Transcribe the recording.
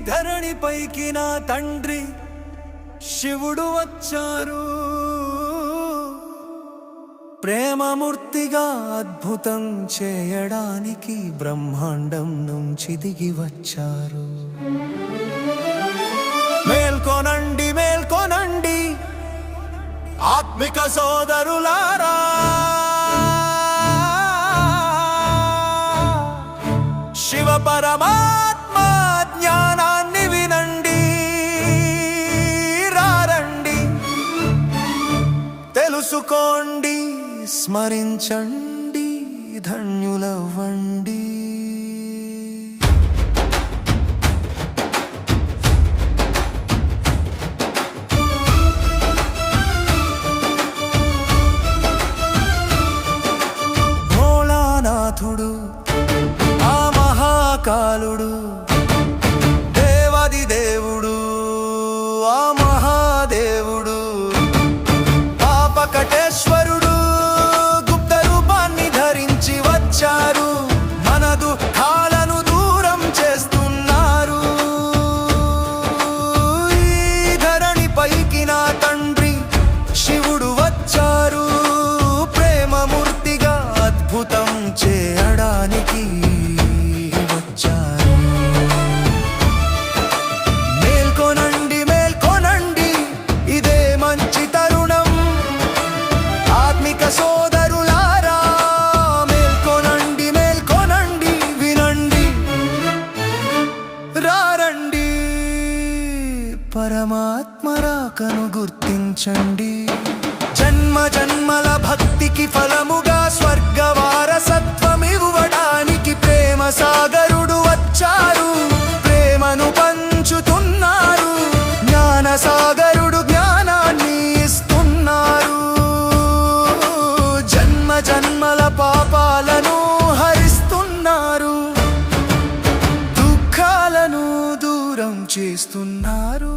ధరణిపైకి నా తండ్రి శివుడు వచ్చారు. ప్రేమమూర్తిగా అద్భుతం చేయడానికి బ్రహ్మాండం నుంచి దిగి వచ్చారు. మేల్కొనండి మేల్కొనండి ఆత్మిక సోదరులారా, శివ పరమాత్మ జ్ఞానాన్ని వినండి. రారండి తెలుసుకోండి, స్మరించండి, ధన్యులవ్వండి. భోళానాథుడు ఆ మహాకాలుడు, దేవాది దేవుడు ఆ మహాదేవుడు, పాపకటేశ్వరుడు గుప్త రూపాన్ని ధరించి వచ్చారు. మన దుఃఖాలను దూరం చేస్తున్నారు. ఈ ధరణిపైకి నా తండ్రి శివుడు వచ్చారు. ప్రేమమూర్తిగా అద్భుతం చేయడానికి వచ్చారు. మేల్కొనండి మేల్కొనండి, ఇదే మంచి తరుణం. ఆత్మిక సోదరులారా, మేల్కొనండి మేల్కొనండి, వినండి. రారండి పరమాత్మ రాకను గుర్తించండి. జన్మ జన్మల భక్తికి ఫలముగా స్వర్గ వారసత్వం ఇవ్వడానికి ప్రేమ సాగరుడు వచ్చారు. ప్రేమను పంచుతున్నారు. జ్ఞాన సాగరుడు జ్ఞానాన్ని ఇస్తున్నారు. జన్మ జన్మల పాపాలను హరిస్తున్నారు. దుఃఖాలను దూరం చేస్తున్నారు.